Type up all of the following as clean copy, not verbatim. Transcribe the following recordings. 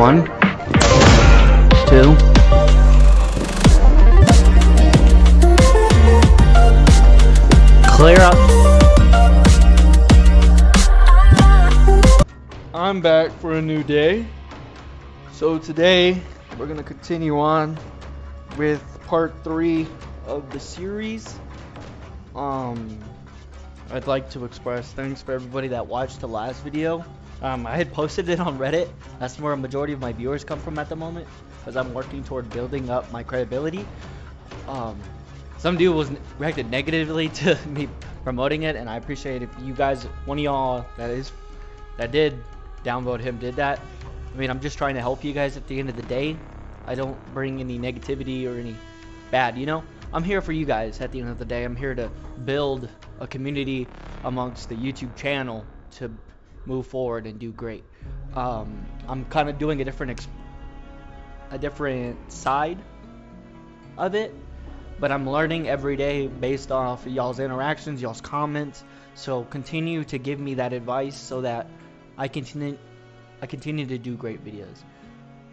1, 2. Clear up. I'm back for a new day. So today we're gonna continue on with part 3 of the series. I'd like to express thanks for everybody that watched the last video. I had posted it on Reddit. That's where a majority of my viewers come from at the moment, because I'm working toward building up my credibility. Some dude reacted negatively to me promoting it, and I appreciate if you guys, one of y'all that did downvote him, did that. I mean, I'm just trying to help you guys at the end of the day. I don't bring any negativity or any bad, you know? I'm here for you guys at the end of the day. I'm here to build a community amongst the YouTube channel to move forward and do great. I'm kind of doing a different side of it, but I'm learning every day based off y'all's interactions, y'all's comments. So continue to give me that advice so that I continue to do great videos.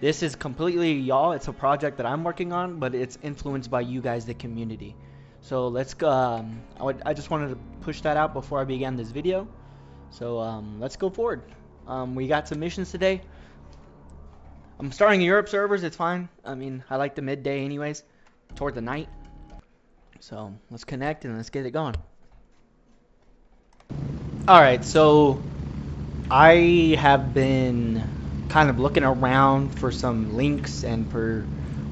This is completely y'all. It's a project that I'm working on, but it's influenced by you guys, the community. So let's go. I just wanted to push that out before I began this video. So let's go forward. We got some missions today. I'm starting Europe servers. It's fine. I mean, I like the midday anyways, toward the night. So let's connect and let's get it going. Alright, so I have been kind of looking around for some links and for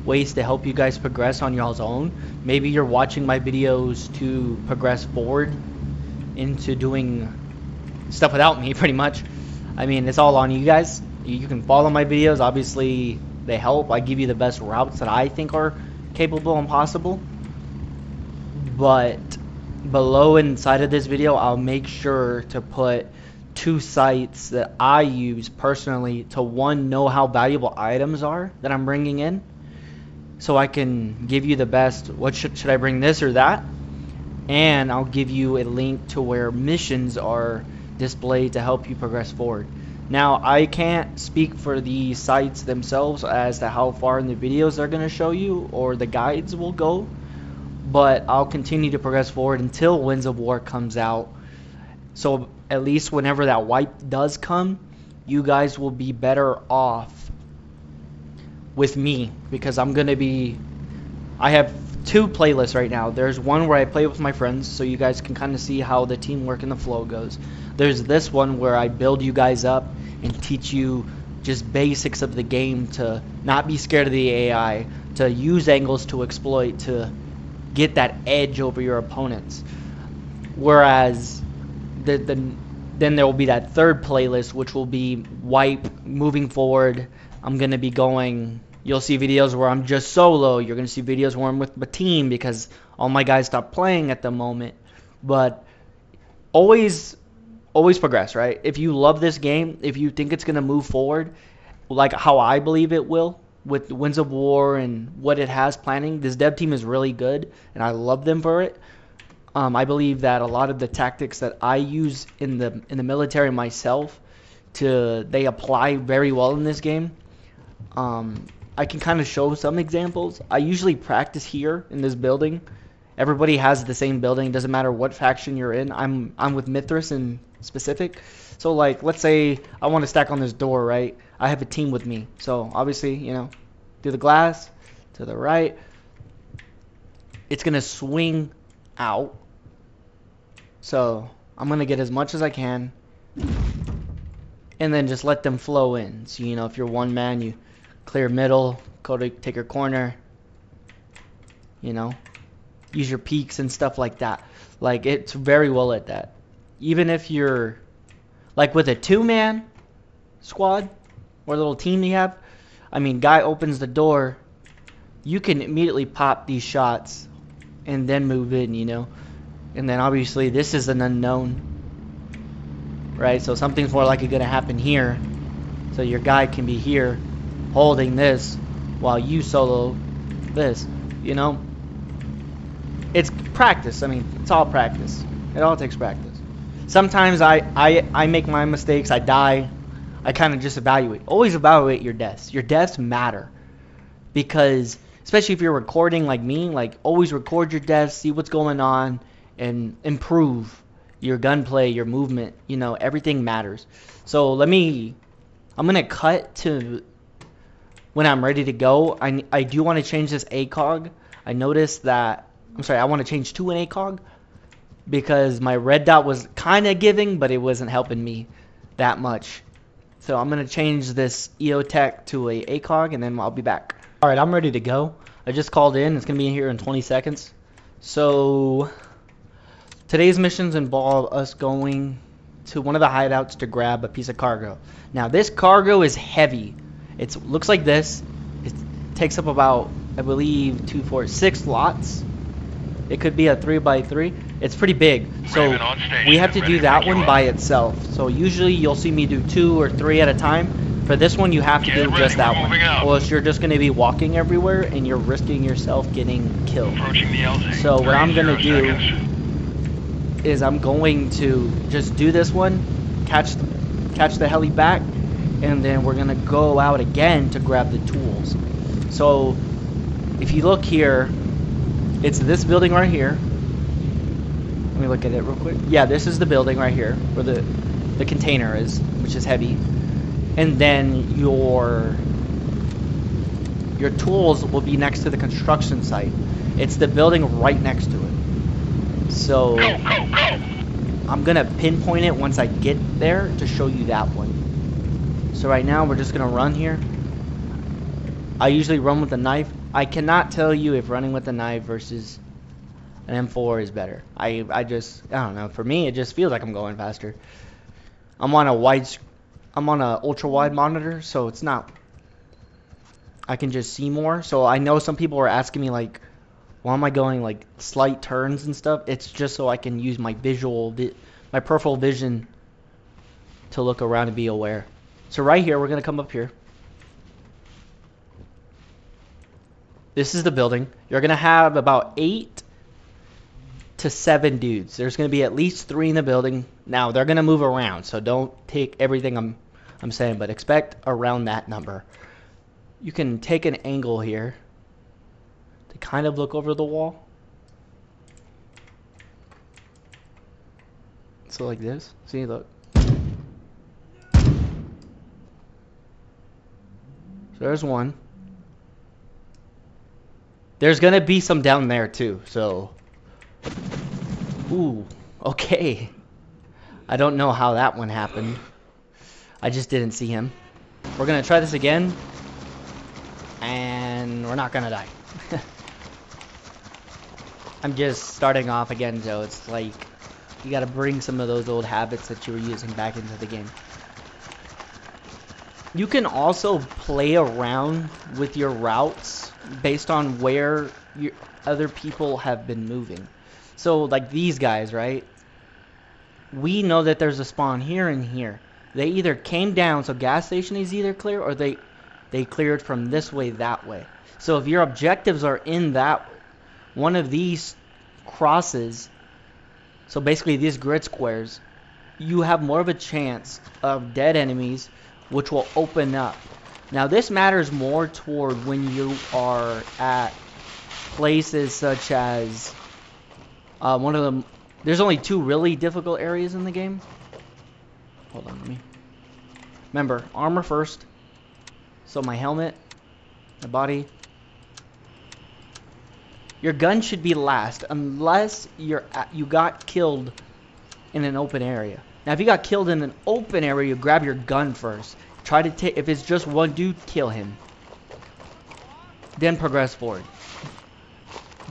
ways to help you guys progress on y'all's own. Maybe you're watching my videos to progress forward into doing stuff without me, pretty much. I mean, it's all on you guys. You can follow my videos. Obviously, they help. I give you the best routes that I think are capable and possible. But below inside of this video, I'll make sure to put 2 sites that I use personally to, one, know how valuable items are that I'm bringing in, so I can give you the best, what should I bring, this or that, and I'll give you a link to where missions are displayed to help you progress forward. Now, I can't speak for the sites themselves as to how far in the videos they're going to show you or the guides will go, but I'll continue to progress forward until Winds of War comes out. So at least whenever that wipe does come, you guys will be better off with me, because I have 2 playlists right now. There's one where I play with my friends, so you guys can kind of see how the teamwork and the flow goes. There's this one where I build you guys up and teach you just basics of the game, to not be scared of the AI, to use angles to exploit, to get that edge over your opponents. Whereas then there will be that 3rd playlist, which will be wipe moving forward. I'm gonna be going, you'll see videos where I'm just solo. You're gonna see videos where I'm with my team because all my guys stopped playing at the moment. But always progress, right? If you love this game, if you think it's gonna move forward like how I believe it will, with Winds of War and what it has planning, this dev team is really good and I love them for it. I believe that a lot of the tactics that I use in the military myself, they apply very well in this game. I can kind of show some examples. I usually practice here in this building. Everybody has the same building. Doesn't matter what faction you're in. I'm with Mithras in specific. So like, let's say I want to stack on this door, right? I have a team with me. So obviously, you know, through the glass to the right, it's gonna swing out. So I'm gonna get as much as I can and then just let them flow in. So, you know, if you're one man, you clear middle, go to take your corner, you know, use your peaks and stuff like that. Like, it's very well at that. Even if you're like with a 2-man squad or little team you have, I mean, guy opens the door, you can immediately pop these shots and then move in, you know. And then obviously this is an unknown, right? So something's more likely going to happen here. So your guy can be here holding this while you solo this, you know. It's practice. I mean, it's all practice. It all takes practice. Sometimes I make my mistakes. I die. I kind of just always evaluate your deaths. Your deaths matter because, especially if you're recording like me, like always record your deaths, see what's going on, and improve your gunplay, your movement. You know, everything matters. So I'm gonna cut to when I'm ready to go. I do want to change this ACOG. I noticed that, I want to change to an ACOG because my red dot was kind of giving, but it wasn't helping me that much. So I'm going to change this EOTech to a ACOG, and then I'll be back. All right, I'm ready to go. I just called in. It's going to be in here in 20 seconds. So today's missions involve us going to one of the hideouts to grab a piece of cargo. Now, this cargo is heavy. It looks like this. It takes up about, I believe, 2, 4, 6 lots. It could be a 3x3. It's pretty big. So we have to do that one by itself. So usually you'll see me do 2 or 3 at a time. For this one, you have to do just that one. Or else you're just going to be walking everywhere and you're risking yourself getting killed. So what I'm going to do is I'm going to just do this one, catch the heli back, and then we're going to go out again to grab the tools. So if you look here, it's this building right here. Let me look at it real quick. Yeah, this is the building right here where the container is, which is heavy. And then your tools will be next to the construction site. It's the building right next to it. So I'm gonna pinpoint it once I get there to show you that one. So right now we're just gonna run here. I usually run with a knife. I cannot tell you if running with a knife versus an M4 is better. I don't know. For me, it just feels like I'm going faster. I'm on a ultra wide monitor, so it's not. I can just see more. So I know some people are asking me like, why am I going like slight turns and stuff? It's just so I can use my my peripheral vision to look around and be aware. So right here, we're gonna come up here. This is the building. You're going to have about 8 to 7 dudes. There's going to be at least 3 in the building. Now, they're going to move around, so don't take everything I'm saying, but expect around that number. You can take an angle here to kind of look over the wall. So like this. See, look. So there's one. There's gonna be some down there too, so. Ooh, okay. I don't know how that one happened. I just didn't see him. We're gonna try this again, and we're not gonna die. I'm just starting off again, so it's like you gotta bring some of those old habits that you were using back into the game. You can also play around with your routes based on where other people have been moving. So like these guys, right? We know that there's a spawn here and here. They either came down, so gas station is either clear, or they cleared from this way, that way. So if your objectives are in that one of these crosses, so basically these grid squares, you have more of a chance of dead enemies, which will open up. Now this matters more toward when you are at places such as one of them. There's only 2 really difficult areas in the game. Hold on, let me. Remember, armor first. So my helmet, my body. Your gun should be last, unless you got killed in an open area. Now, if you got killed in an open area, you grab your gun first. Try to take, if it's just one dude, kill him. Then progress forward.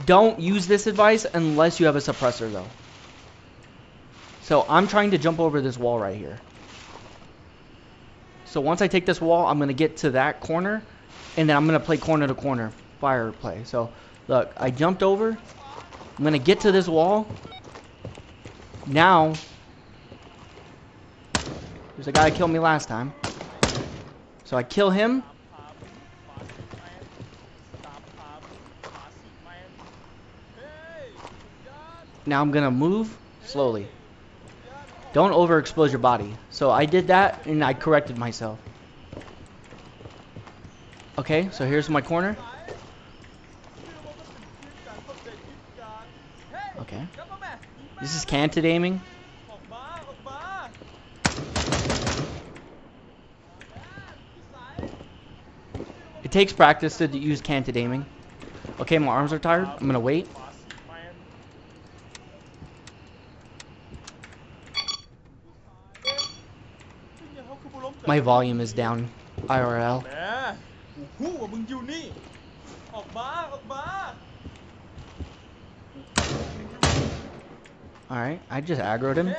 Don't use this advice unless you have a suppressor, though. So I'm trying to jump over this wall right here. So once I take this wall, I'm going to get to that corner, and then I'm going to play corner to corner fire play. So look, I jumped over. I'm going to get to this wall. Now, there's a guy that killed me last time. So I kill him. Now I'm going to move slowly. Don't overexpose your body. So I did that and I corrected myself. Okay, so here's my corner. Okay. This is canted aiming. It takes practice to use canted aiming. Okay, my arms are tired. I'm gonna wait. My volume is down. IRL. Alright, I just aggroed him.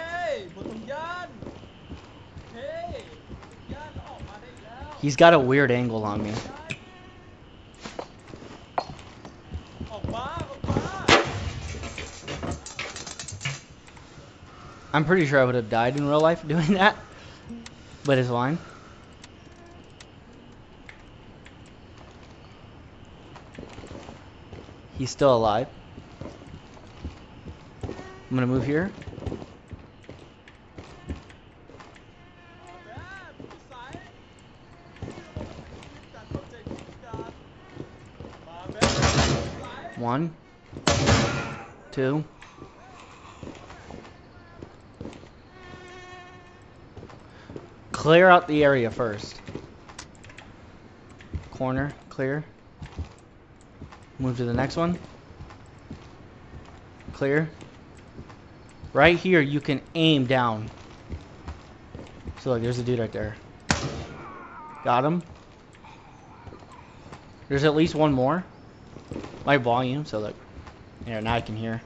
He's got a weird angle on me. I'm pretty sure I would have died in real life doing that. But it's fine. He's still alive. I'm gonna move here. One. Two. Clear out the area first. Corner, clear. Move to the next one. Clear. Right here, you can aim down. So look, there's a dude right there. Got him. There's at least one more. My volume, so look. Here, now I can hear.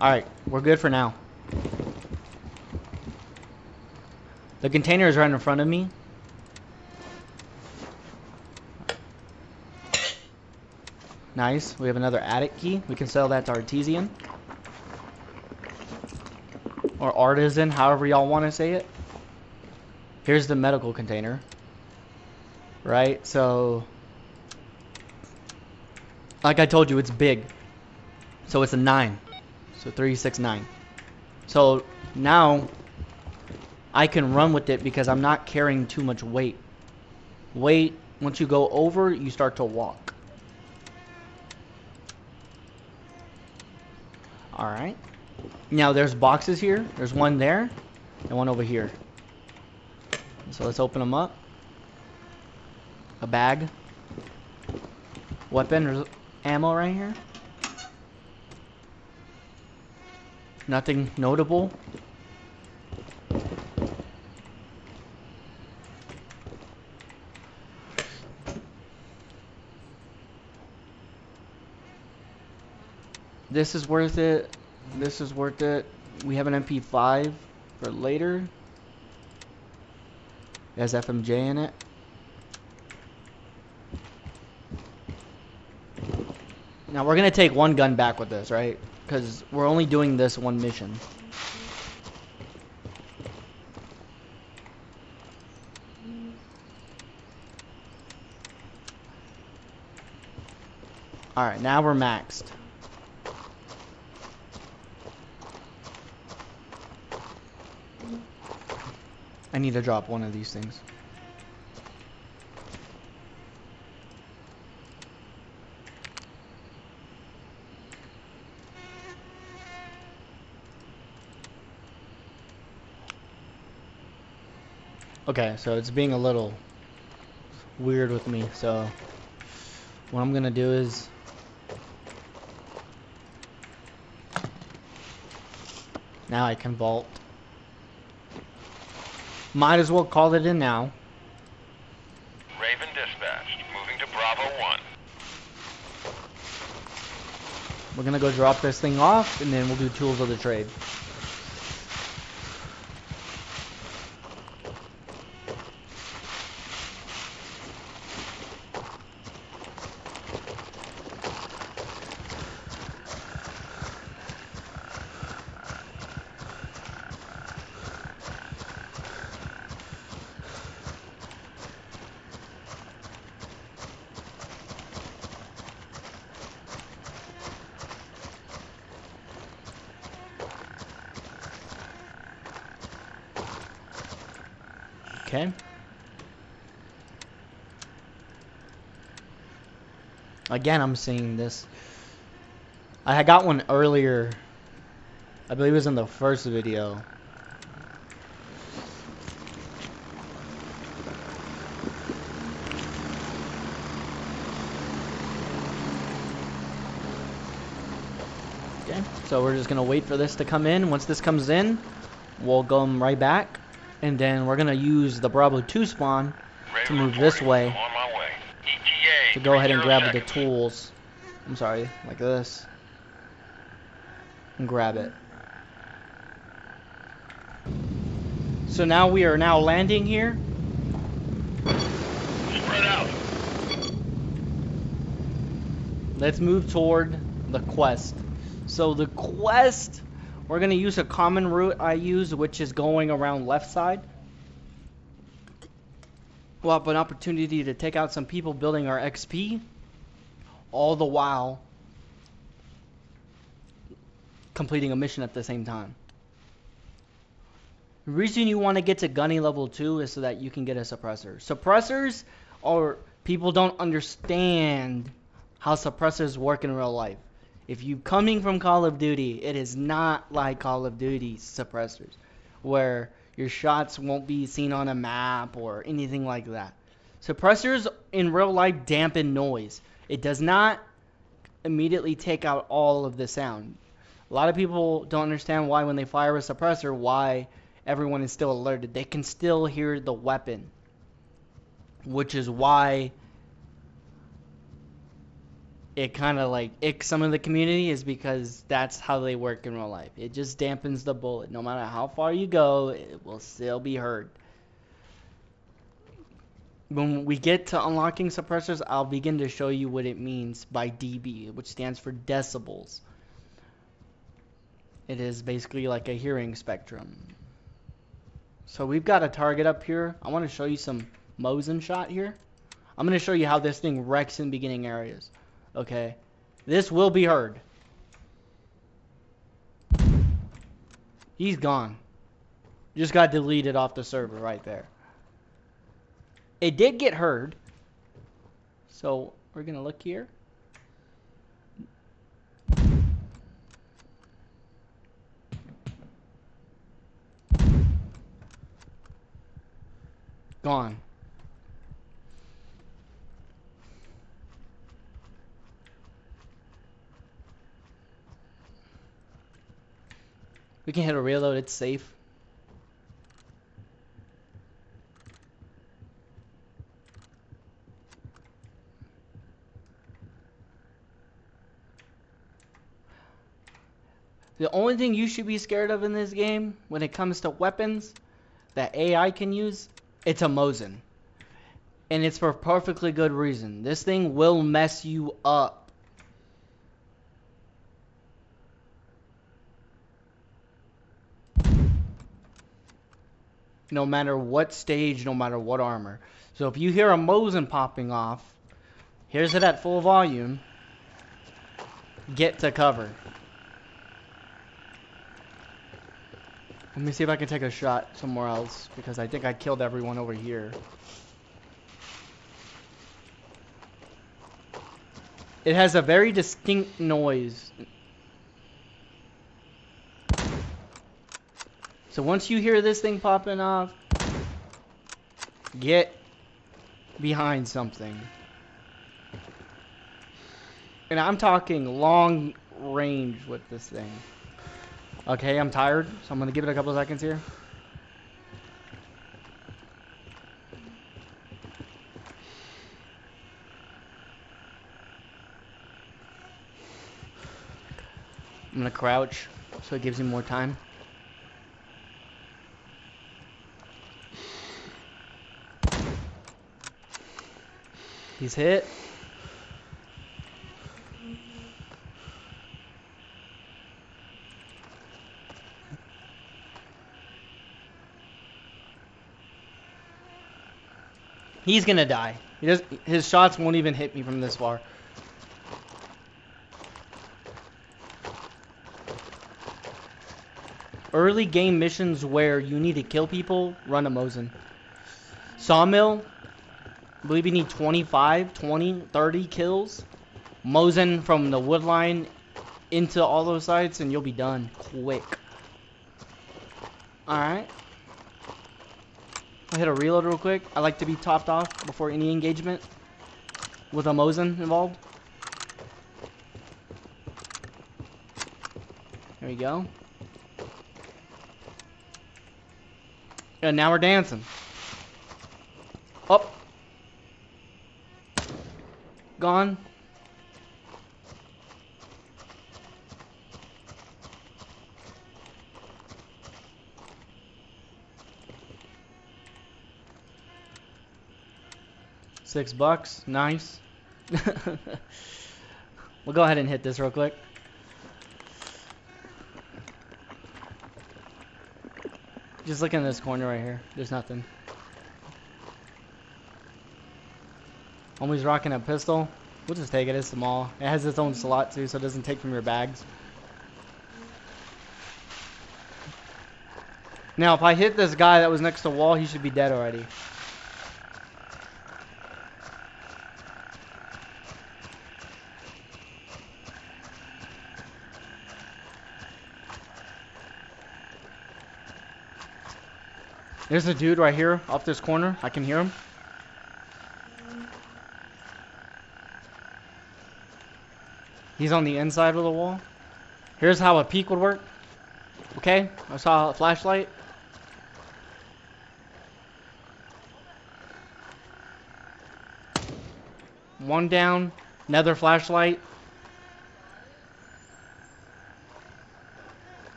Alright, we're good for now. The container is right in front of me. Nice. We have another attic key. We can sell that to Artesian. Or Artisan, however y'all want to say it. Here's the medical container. Right, so... like I told you, it's big. So it's a 9. So 3, 6, 9. So now I can run with it because I'm not carrying too much weight. Weight, once you go over, you start to walk. Alright. Now there's boxes here. There's one there and one over here. So let's open them up. A bag. Weapon. There's ammo right here. Nothing notable. This is worth it. This is worth it. We have an MP5 for later. It has FMJ in it. Now we're gonna take one gun back with us, right? Because we're only doing this one mission. Alright, now we're maxed. I need to drop one of these things. Okay, so it's being a little weird with me, so what I'm gonna do is now I can vault. Might as well call it in now. Raven dispatched. Moving to Bravo 1. We're gonna go drop this thing off and then we'll do tools of the trade. Okay. Again, I'm seeing this. I had got one earlier. I believe it was in the first video. Okay, so we're just gonna wait for this to come in. Once this comes in, we'll go right back, and then we're gonna use the Bravo 2 spawn to move this way On my way. ETA to go ahead and 30 grab the seconds. tools. I'm sorry, like this, and grab it. So now we are now landing here. Spread out. Let's move toward the quest. So the quest, we're gonna use a common route I use, which is going around left side. We'll have an opportunity to take out some people building our XP, all the while completing a mission at the same time. The reason you want to get to Gunny level 2 is so that you can get a suppressor. Suppressors are, people don't understand how suppressors work in real life. If you coming from Call of Duty, it is not like Call of Duty suppressors, where your shots won't be seen on a map or anything like that. Suppressors in real life dampen noise. It does not immediately take out all of the sound. A lot of people don't understand why when they fire a suppressor, why everyone is still alerted. They can still hear the weapon, which is why it kind of like icks some of the community, is because that's how they work in real life. It just dampens the bullet. No matter how far you go, it will still be heard. When we get to unlocking suppressors, I'll begin to show you what it means by dB, which stands for decibels. It is basically like a hearing spectrum. So we've got a target up here. I want to show you some Mosin shot here. I'm going to show you how this thing wrecks in beginning areas. Okay. This will be heard. He's gone. Just got deleted off the server right there. It did get heard. So we're going to look here. Gone. We can hit a reload. It's safe. The only thing you should be scared of in this game, when it comes to weapons that AI can use, it's a Mosin. And it's for perfectly good reason. This thing will mess you up. No matter what stage, no matter what armor. So if you hear a Mosin popping off, here's it at full volume. Get to cover. Let me see if I can take a shot somewhere else, because I think I killed everyone over here. It has a very distinct noise. So once you hear this thing popping off, get behind something. And I'm talking long range with this thing. Okay, I'm tired, so I'm gonna give it a couple seconds here. I'm gonna crouch, so it gives me more time. He's hit. He's gonna die. His shots won't even hit me from this far. Early game missions where you need to kill people, run a Mosin. Sawmill. I believe you need 25, 20, 30 kills. Mosing from the wood line into all those sites, and you'll be done quick. Alright. I'll hit a reload real quick. I like to be topped off before any engagement with a Mosin involved. There we go. And now we're dancing. Up. Gone. $6. Nice. We'll go ahead and hit this real quick. Just look in this corner right here. There's nothing. Homie's rocking a pistol. We'll just take it. It's small. It has its own slot too, so it doesn't take from your bags. Now, if I hit this guy that was next to the wall, he should be dead already. There's a dude right here off this corner. I can hear him. He's on the inside of the wall. Here's how a peek would work. Okay, I saw a flashlight. One down, another flashlight.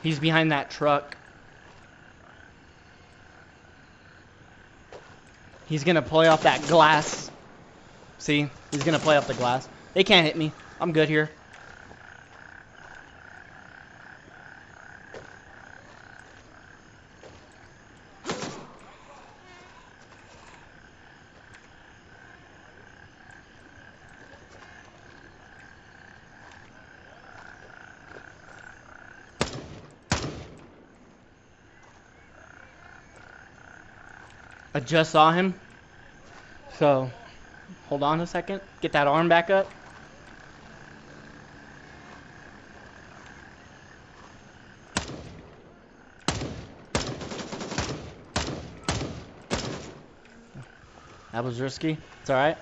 He's behind that truck. He's gonna play off that glass. See? He's gonna play off the glass. They can't hit me. I'm good here. I just saw him. So, hold on a second. Get that arm back up. That was risky. It's alright.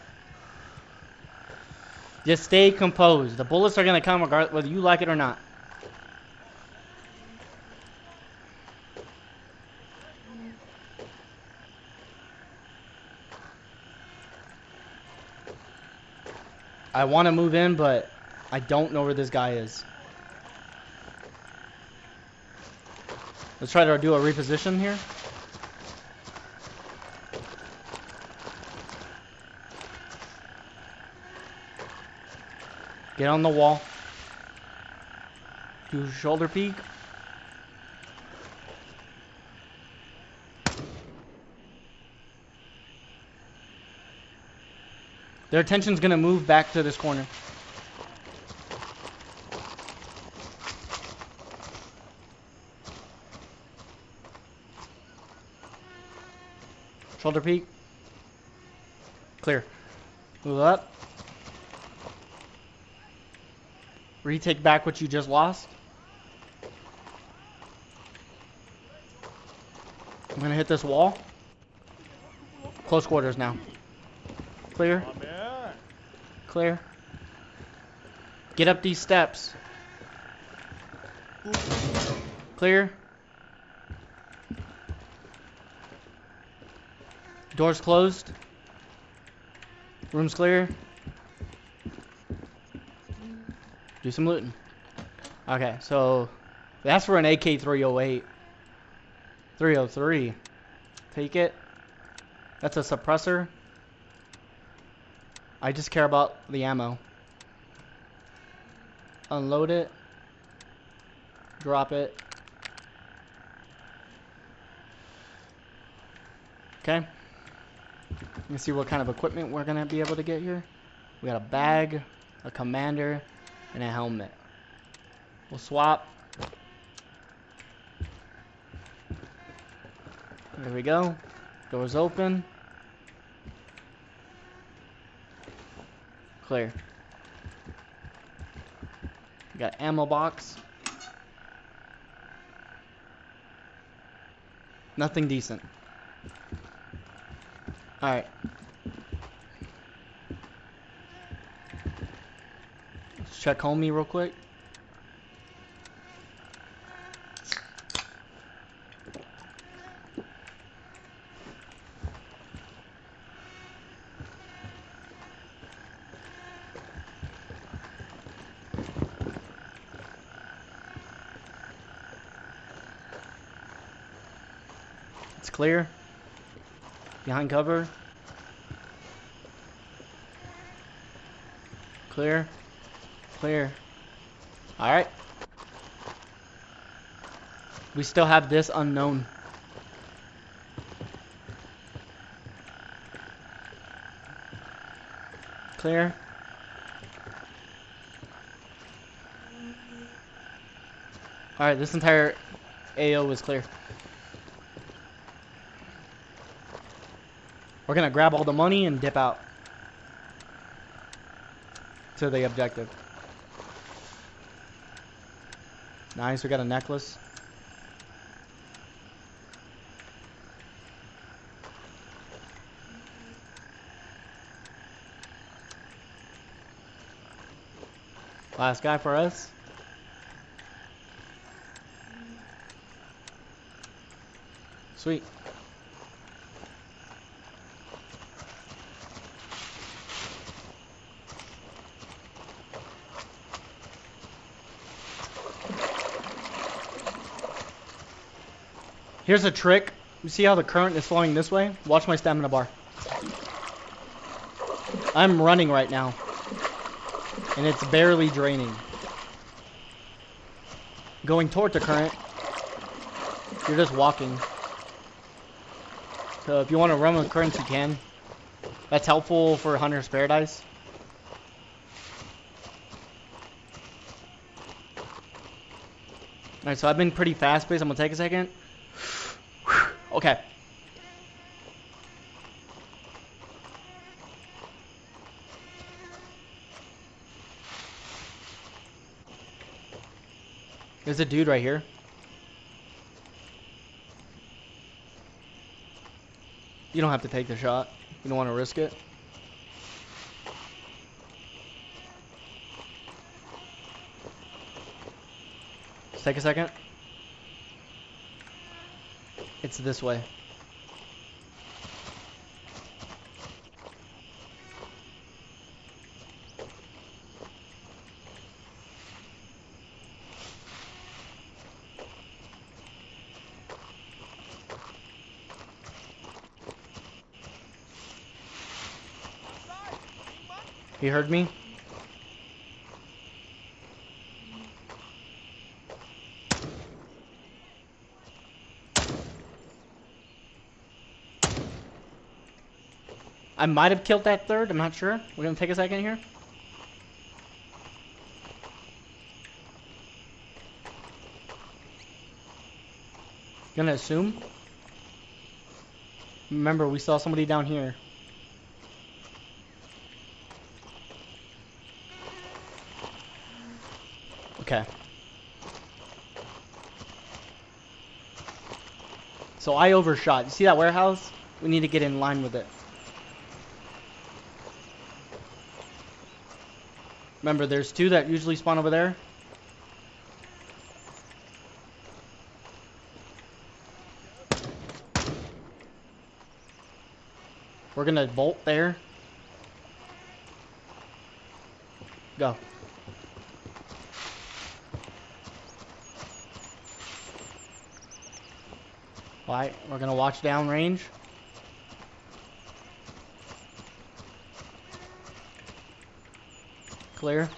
Just stay composed. The bullets are going to come regardless whether you like it or not. I want to move in, but I don't know where this guy is. Let's try to do a reposition here. Get on the wall. Do shoulder peek. Their attention's gonna move back to this corner. Shoulder peek. Clear. Move up. Retake back what you just lost. I'm gonna hit this wall. Close quarters now. Clear. Clear. Get up these steps. Clear. Doors closed. Room's clear. Do some looting. Okay, so that's for an AK-308. 303. Take it. That's a suppressor. I just care about the ammo. Unload it. Drop it. Okay. Let's see what kind of equipment we're gonna be able to get here. We got a bag, a commander, and a helmet. We'll swap. There we go. Doors open. Clear. We got ammo box. Nothing decent. Alright. Let's check homie real quick. It's clear. Behind cover. Clear. Clear. Alright. We still have this unknown. Clear. Alright, this entire AO is clear. We're gonna grab all the money and dip out to the objective. Nice, we got a necklace. Last guy for us. Sweet. Here's a trick. You see how the current is flowing this way? Watch my stamina bar. I'm running right now. And it's barely draining. Going toward the current. You're just walking. So if you want to run with currents, you can. That's helpful for Hunter's Paradise. Alright, so I've been pretty fast paced. I'm gonna take a second. Okay. There's a dude right here. You don't have to take the shot. You don't want to risk it. Just take a second. It's this way. He heard me. I might have killed that third. I'm not sure. We're gonna take a second here. Gonna assume. Remember, we saw somebody down here. Okay. So I overshot. You see that warehouse? We need to get in line with it. Remember, there's two that usually spawn over there. We're gonna bolt there. Go. Alright, we're gonna watch downrange. Clear.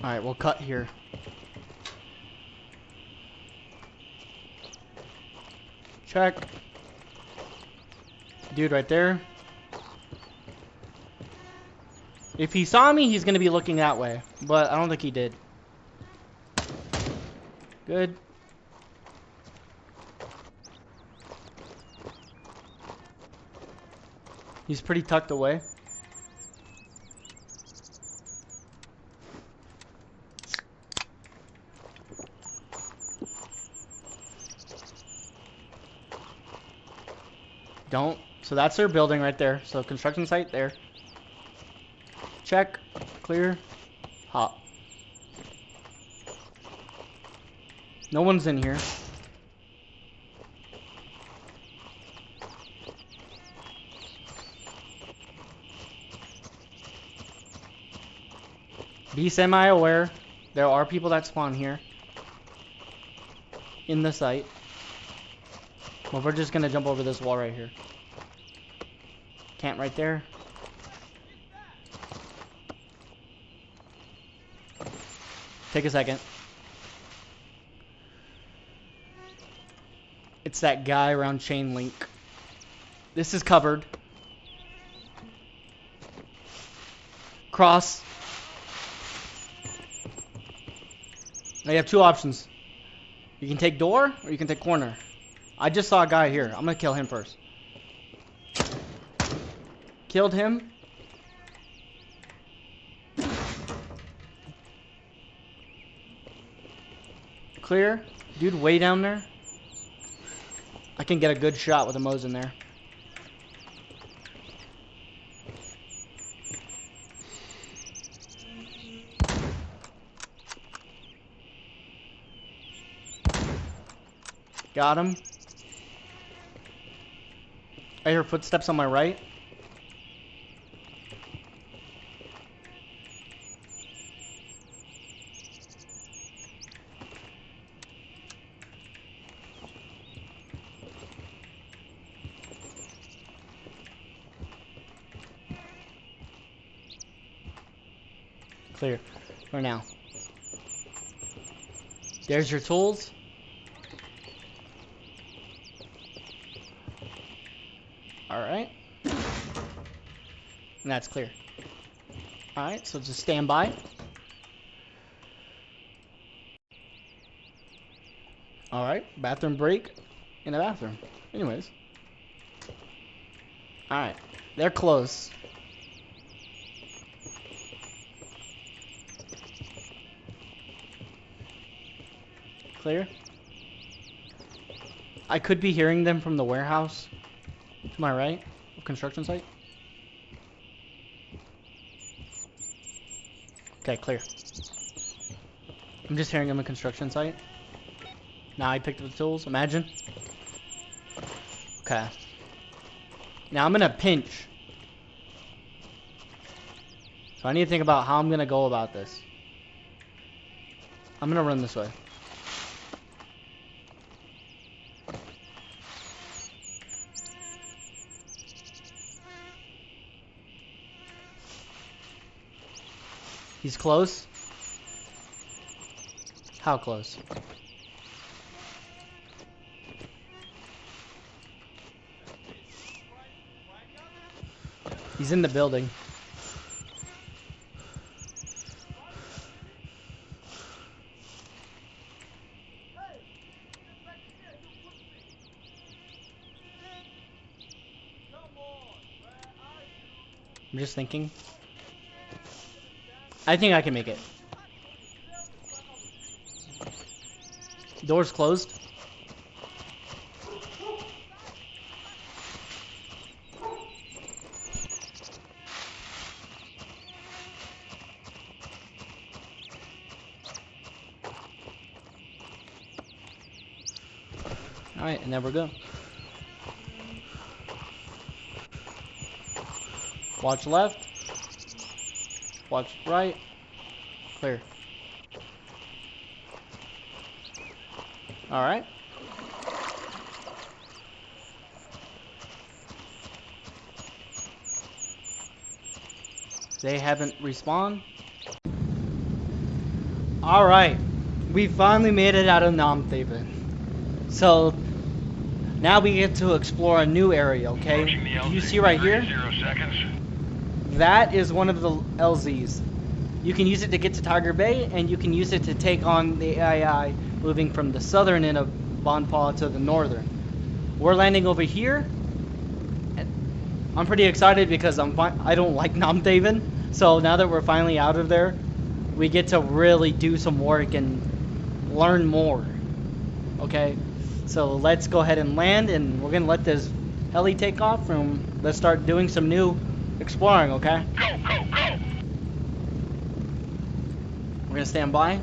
Alright, we'll cut here. Check. Dude right there. If he saw me, he's gonna be looking that way. But I don't think he did. Good. He's pretty tucked away. Don't. So that's their building right there. So construction site there. Check. Clear. Hop. No one's in here. Be semi-aware. There are people that spawn here. In the site. Well, we're just gonna jump over this wall right here. Camp right there. Take a second. It's that guy around chain link. This is covered. Cross. Now you have two options. You can take door or you can take corner. I just saw a guy here. I'm gonna kill him first. Killed him. Clear. Dude, way down there. I can get a good shot with a Mo's in there. Got him. I hear footsteps on my right. Clear for now. There's your tools. Alright. And that's clear. Alright, so just stand by. Alright, bathroom break in the bathroom. Anyways. Alright, they're close. Clear. I could be hearing them from the warehouse. To my right, construction site. Okay, clear. I'm just hearing them in construction site. Now I picked up the tools, imagine. Okay. Now I'm gonna pinch. So I need to think about how I'm gonna go about this. I'm gonna run this way. He's close. How close? He's in the building. I'm just thinking. I think I can make it. Door's closed. Alright, and there we go. Watch left. Watch right. Clear. Alright. They haven't respawned. Alright. We finally made it out of Nam Thaven. So now we get to explore a new area, okay? You see right here? 0 seconds. That is one of the LZs. You can use it to get to Tiger Bay, and you can use it to take on the AI moving from the southern end of Bonpaw to the northern. We're landing over here. I'm pretty excited because I don't like Nam Thaven, so now that we're finally out of there, we get to really do some work and learn more. Okay, so let's go ahead and land, and we're gonna let this heli take off, and let's start doing some new exploring. Okay, Go, go, go! we're gonna stand by.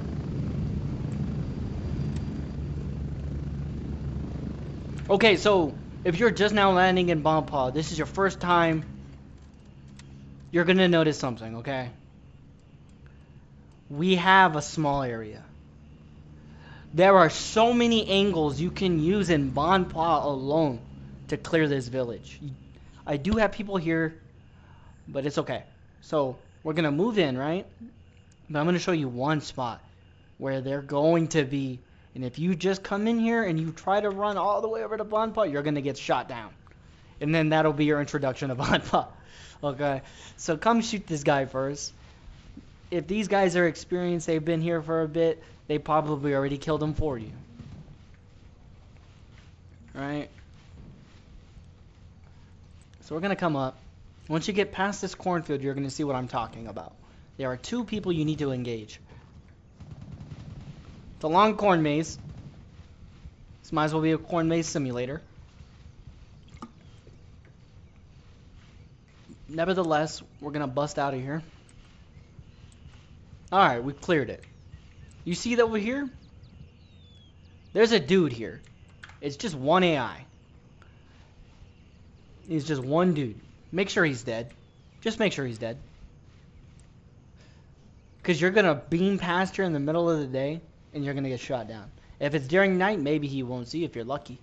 Okay, so if you're just now landing in Bonpaw, this is your first time, you're gonna notice something. Okay, we have a small area. There are so many angles you can use in Bonpaw alone to clear this village. I do have people here, but it's okay. So we're gonna move in, right? But I'm gonna show you one spot where they're going to be, and if you just come in here and you try to run all the way over to Bonpaw, you're gonna get shot down. And then that'll be your introduction to Bonpaw. Okay, so come shoot this guy first. If these guys are experienced, they've been here for a bit, they probably already killed him for you. Right? So we're going to come up. Once you get past this cornfield, you're going to see what I'm talking about. There are two people you need to engage. It's a long corn maze. This might as well be a corn maze simulator. Nevertheless, we're going to bust out of here. Alright, we've cleared it. You see that over here? There's a dude here. It's just one AI. He's just one dude. Make sure he's dead. Just make sure he's dead. Because you're going to beam past here in the middle of the day, and you're going to get shot down. If it's during night, maybe he won't see if you're lucky.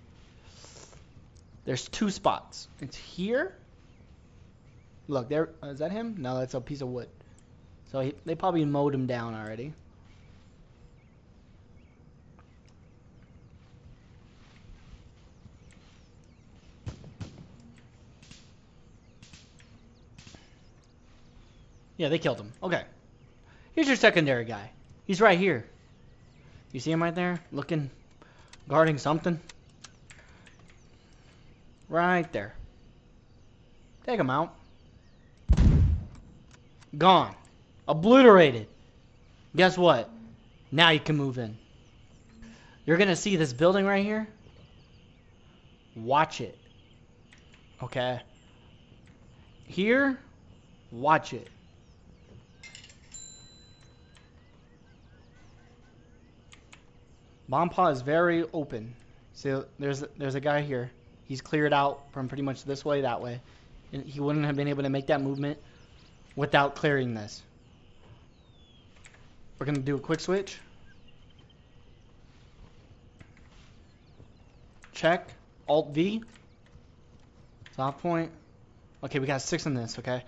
There's two spots. It's here. Look, there. Is that him? No, that's a piece of wood. So they probably mowed him down already. Yeah, they killed him. Okay. Here's your secondary guy. He's right here. You see him right there? Looking, guarding something. Right there. Take him out. Gone. Obliterated. Guess what? Now you can move in. You're going to see this building right here. Watch it. Okay. Here. Watch it. Bonpaw is very open. So there's a guy here. He's cleared out from pretty much this way, that way. And he wouldn't have been able to make that movement without clearing this. We're going to do a quick switch. Check. Alt-V. Soft point. Okay, we got 6 in this, okay?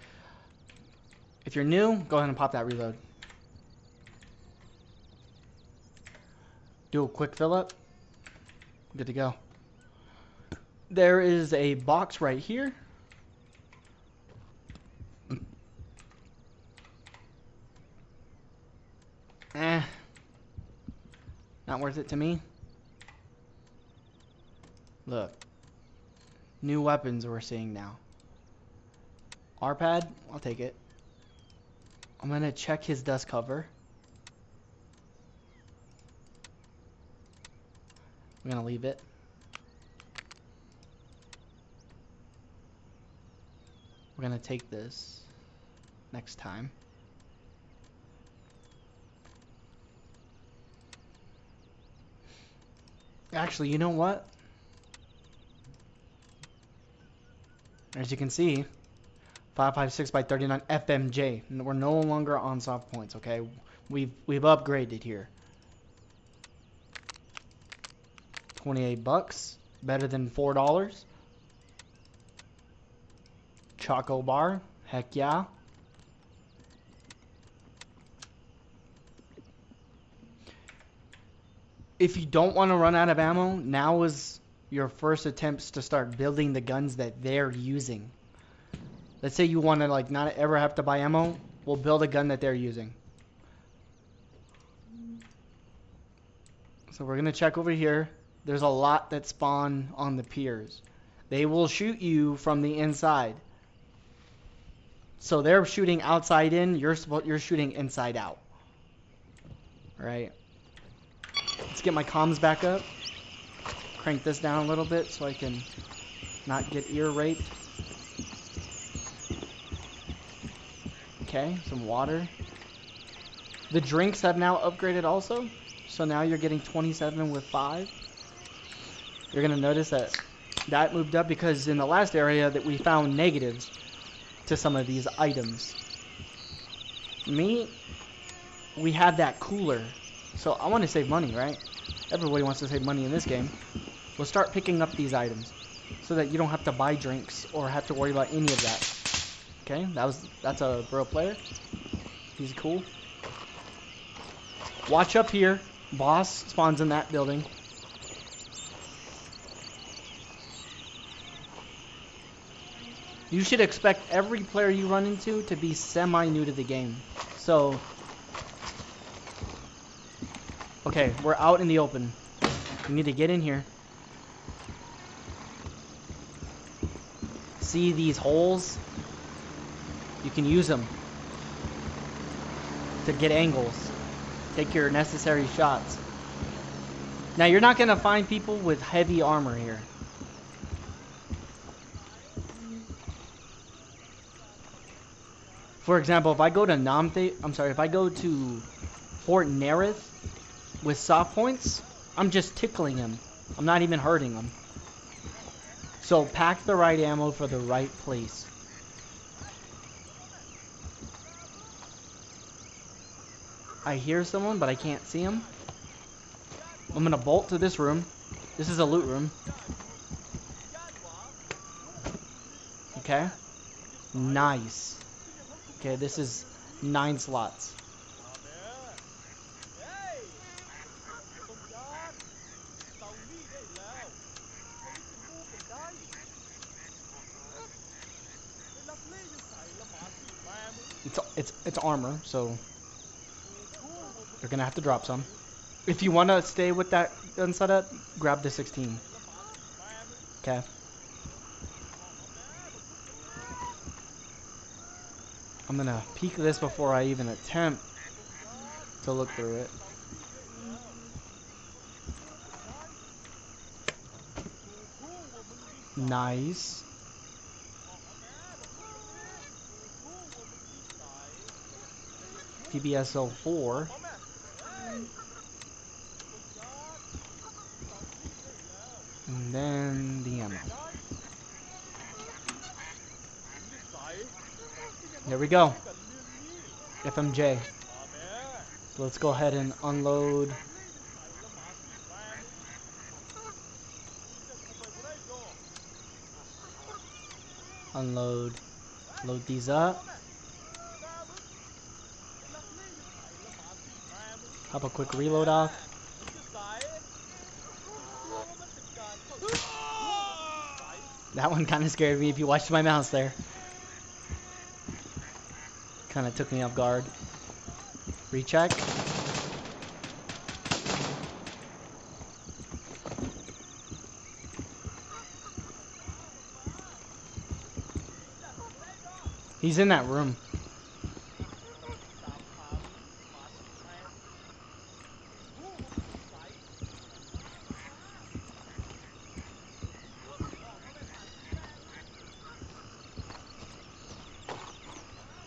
If you're new, go ahead and pop that reload. Do a quick fill up. Good to go. There is a box right here. Not worth it to me. Look. New weapons we're seeing now. R-pad, I'll take it. I'm gonna check his dust cover. I'm gonna leave it. We're gonna take this next time. Actually, you know what? As you can see, 556 by 39 FMJ. We're no longer on soft points, okay? We've upgraded here. 28 bucks, better than $4. Choco bar, heck yeah. If you don't want to run out of ammo, now is your first attempts to start building the guns that they're using. Let's say you want to like not ever have to buy ammo, we'll build a gun that they're using. So we're gonna check over here. There's a lot that spawn on the piers. They will shoot you from the inside. So they're shooting outside in. You're shooting inside out. All right. Let's get my comms back up. Crank this down a little bit so I can not get ear raped. Okay, some water. The drinks have now upgraded also. So now you're getting 27 with 5. You're going to notice that that moved up because in the last area that we found negatives to some of these items. We had that cooler. So I want to save money, right? Everybody wants to save money in this game. We'll start picking up these items so that you don't have to buy drinks or have to worry about any of that. Okay, that's a bro player. He's cool. Watch up here. Boss spawns in that building. You should expect every player you run into to be semi-new to the game. So, okay, we're out in the open. We need to get in here. See these holes? You can use them to get angles. Take your necessary shots. Now, you're not going to find people with heavy armor here. For example, if I go to if I go to Fort Nerith with soft points, I'm just tickling him. I'm not even hurting him. So pack the right ammo for the right place. I hear someone, but I can't see him. I'm gonna bolt to this room. This is a loot room. Okay. Nice. Okay, this is 9 slots. It's armor, so you're gonna have to drop some. If you want to stay with that gun setup, grab the 16. Okay. I'm gonna peek this before I even attempt to look through it. Nice. PBSO 4. And then the ammo. There we go. FMJ. So let's go ahead and unload. Unload. Load these up. Have a quick reload off. That one kind of scared me if you watched my mouse there. Kind of took me off guard. Recheck. He's in that room.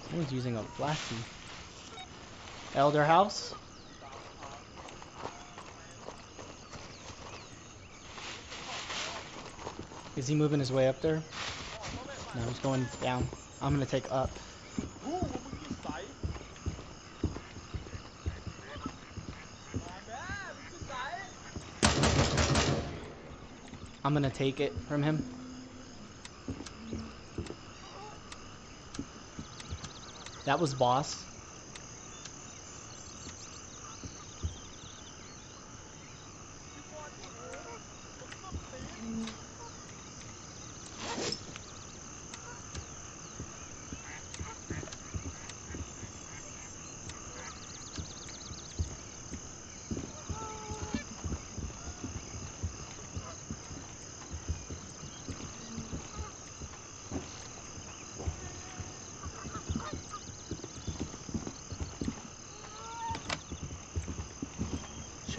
Someone's using a flashy. Elder house. Is he moving his way up there? No, he's going down. I'm gonna take up. I'm gonna take it from him. That was boss.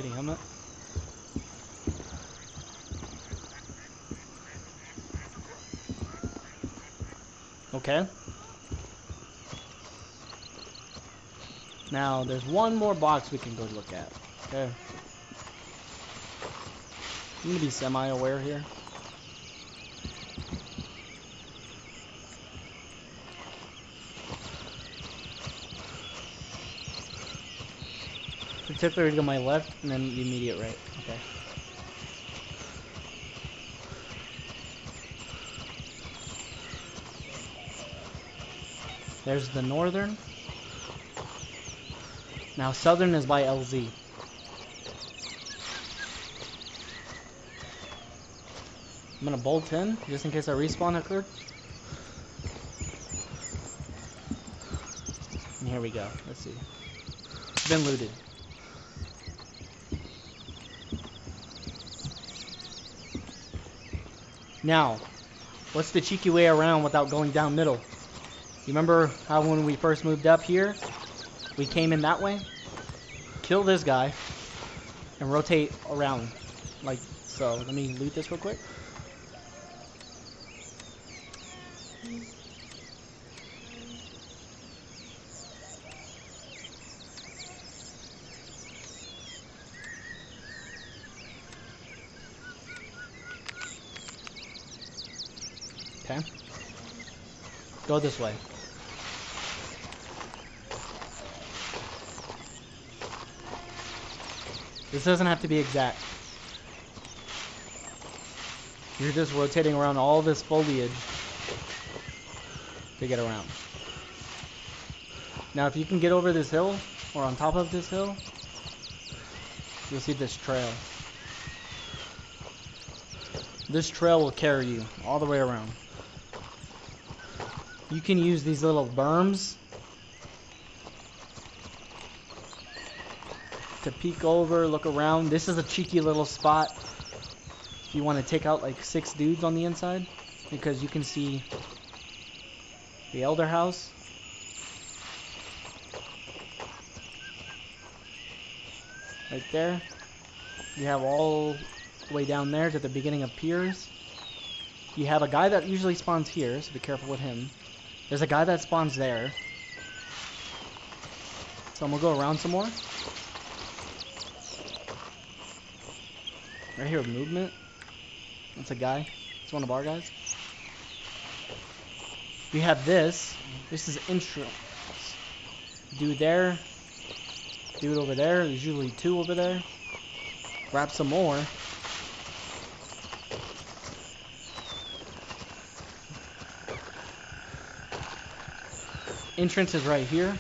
shitty helmet. Okay. Now, there's one more box we can go look at. Okay. I'm gonna be semi-aware here. Particularly to my left, and then the immediate right. Okay. There's the northern. Now southern is by LZ. I'm gonna bolt in, just in case a respawn occurred. And here we go. Let's see. It's been looted. Now, what's the cheeky way around without going down middle? You remember how when we first moved up here, we came in that way? Kill this guy and rotate around like so. Let me loot this real quick. Okay. Go this way. This doesn't have to be exact. You're just rotating around all this foliage to get around. Now if you can get over this hill, or on top of this hill, you'll see this trail. This trail will carry you all the way around. You can use these little berms to peek over, look around. This is a cheeky little spot if you want to take out like 6 dudes on the inside, because you can see the elder house. Right there. You have all the way down there to the beginning of piers. You have a guy that usually spawns here, so be careful with him. There's a guy that spawns there. So I'm gonna go around some more. Right here, movement. That's a guy. It's one of our guys. We have this. This is intro. Dude there. Dude over there. There's usually 2 over there. Grab some more. Entrance is right here.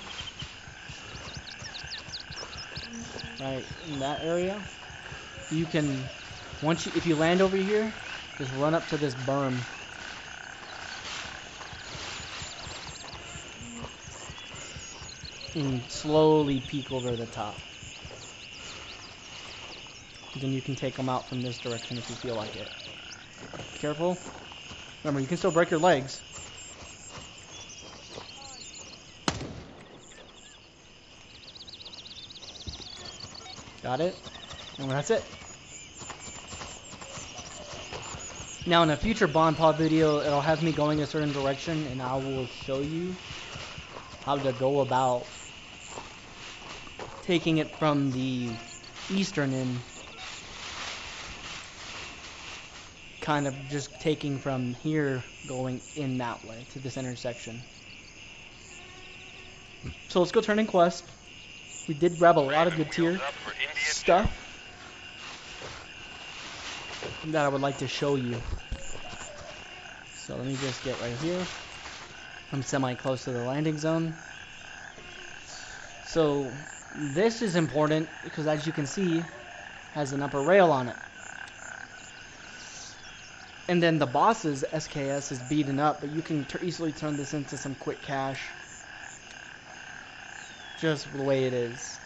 Right in that area. You can, if you land over here, just run up to this berm. And slowly peek over the top. Then you can take them out from this direction if you feel like it. Careful. Remember, you can still break your legs. Got it? And that's it. Now in a future Bond Pod video, it'll have me going a certain direction, and I will show you how to go about taking it from the eastern end. Kind of just taking from here, going in that way to this intersection. So let's go turn in quest. We did grab a lot of good tier stuff that I would like to show you. So let me just get right here. I'm semi close to the landing zone. So this is important because, as you can see, has an upper rail on it. And then the boss's SKS is beaten up, but you can easily turn this into some quick cash. Just the way it is.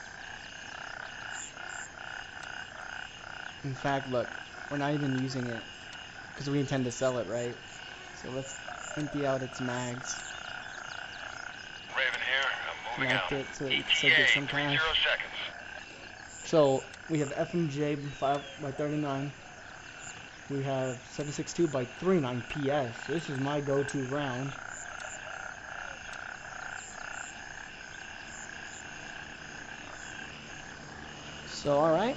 In fact, look, we're not even using it because we intend to sell it, right? So let's empty out its mags. Raven here. I'm moving out. Connect it so it get some cash. 30 seconds. So We have FMJ 5x39. We have 762x39 PS. This is my go-to round. So, alright.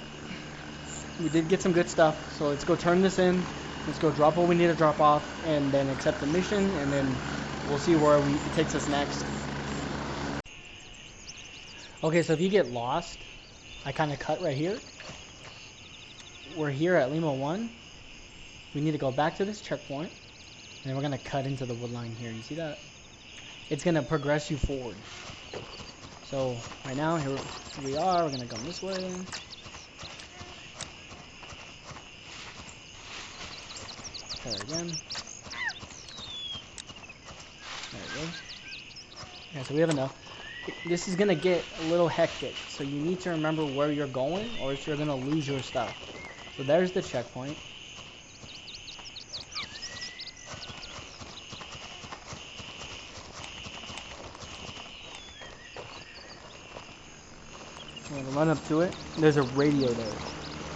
We did get some good stuff. So let's go turn this in. Let's go drop what we need to drop off and then accept the mission, and then we'll see where it takes us next. Okay, so if you get lost, I kind of cut right here. We're here at Lima 1. We need to go back to this checkpoint, and then we're going to cut into the wood line here. You see that? It's going to progress you forward. So right now, here we are. We're going to come this way. Try it again. There we go. Yeah, so we have enough. This is going to get a little hectic, so you need to remember where you're going, or else you're going to lose your stuff. So there's the checkpoint. I'm going to run up to it. There's a radio there.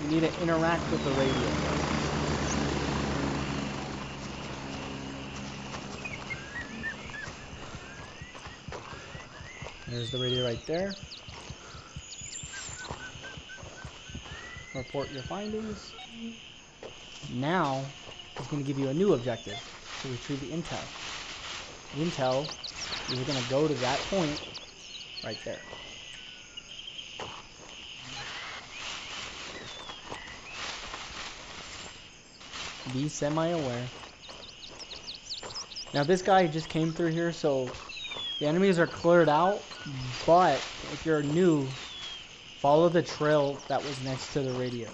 You need to interact with the radio. There's the radio right there. Report your findings. Now, it's going to give you a new objective to retrieve the intel. The intel is going to go to that point right there. Be semi-aware. Now this guy just came through here, so the enemies are cleared out, but if you're new, follow the trail that was next to the radio.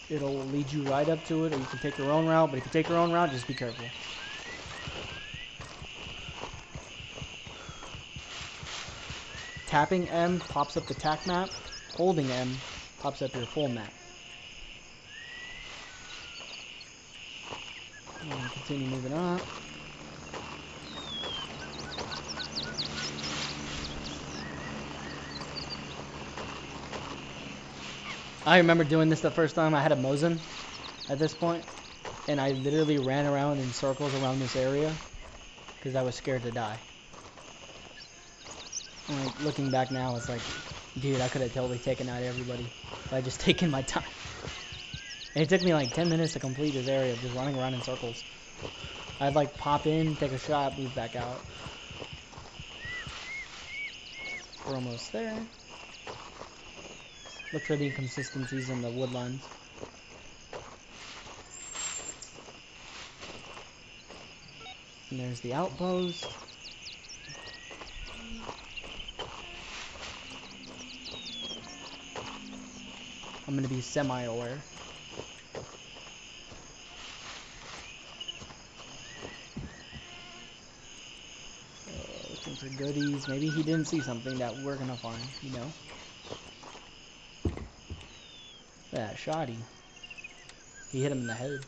It'll lead you right up to it, or you can take your own route, but if you take your own route, just be careful. Tapping M pops up the tac map, holding M pops up your full map. And continue moving up. I remember doing this the first time. I had a Mosin at this point, and I literally ran around in circles around this area because I was scared to die. And like, looking back now, it's like, dude, I could have totally taken out everybody if I just taken my time. And it took me like 10 minutes to complete this area of just running around in circles. I'd like pop in, take a shot, move back out. We're almost there. Look for the inconsistencies in the woodlands. And there's the outpost. I'm going to be semi-aware. Looking for goodies. Maybe he didn't see something that we're going to find, you know? That shoddy. He hit him in the head.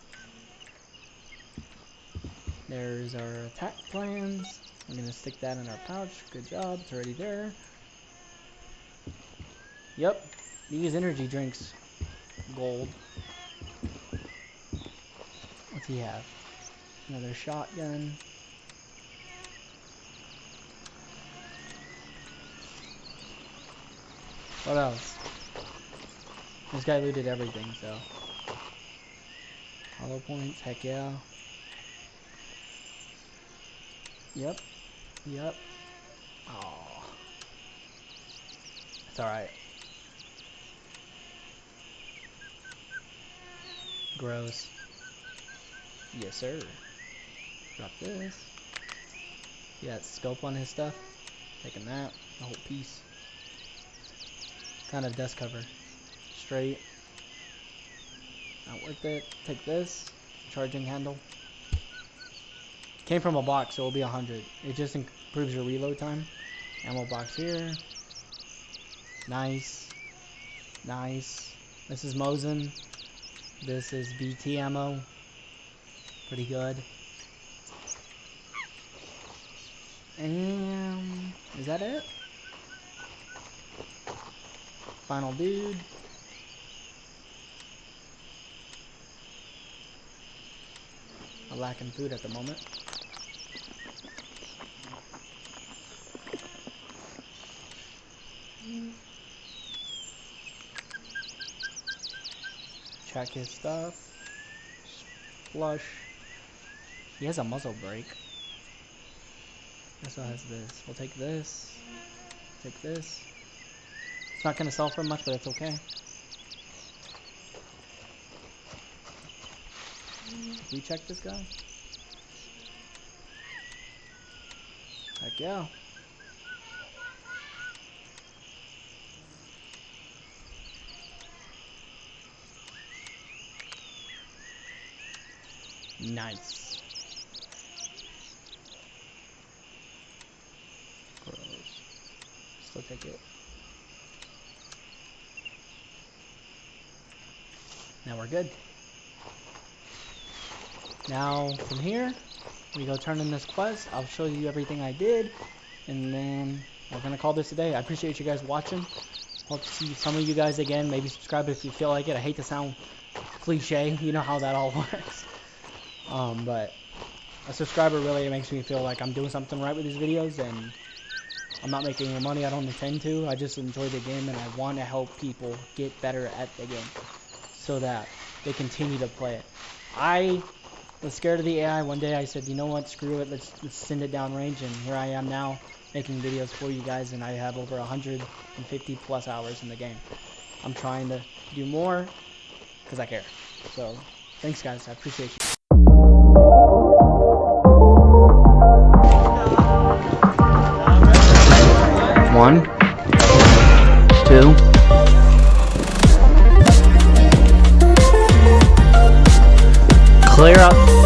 There's our attack plans. I'm going to stick that in our pouch. Good job. It's already there. Yep. These energy drinks. Gold. What's he have? Another shotgun. What else? This guy looted everything, so. Hollow points, heck yeah. Yep. Yep. Oh. It's alright. Gross. Yes, sir. Drop this. He got scope on his stuff. Taking that. The whole piece. Kind of dust cover. Straight. Not worth it. Take this. Charging handle. Came from a box, so it'll be 100. It just improves your reload time. Ammo box here. Nice. Nice. This is Mosin. This is BT ammo. Pretty good. And is that it? Final dude. I'm lacking food at the moment. Check his stuff. Flush. He has a muzzle brake. Also has this. We'll take this. Take this. It's not gonna sell for much, but it's okay. We check this guy. Heck yeah. Nice. Gross. Still take it. Now we're good. Now from here, we go turn in this quest. I'll show you everything I did, and then we're gonna call this a day. I appreciate you guys watching. Hope to see some of you guys again. Maybe subscribe if you feel like it. I hate to sound cliche. You know how that all works. But a subscriber really makes me feel like I'm doing something right with these videos, and I'm not making any money. I don't intend to. I just enjoy the game, and I want to help people get better at the game so that they continue to play it. I was scared of the AI. One day I said, you know what, screw it, let's send it downrange, and here I am now making videos for you guys, and I have over 150 plus hours in the game. I'm trying to do more because I care. So thanks guys, I appreciate you. One, two. Clear up.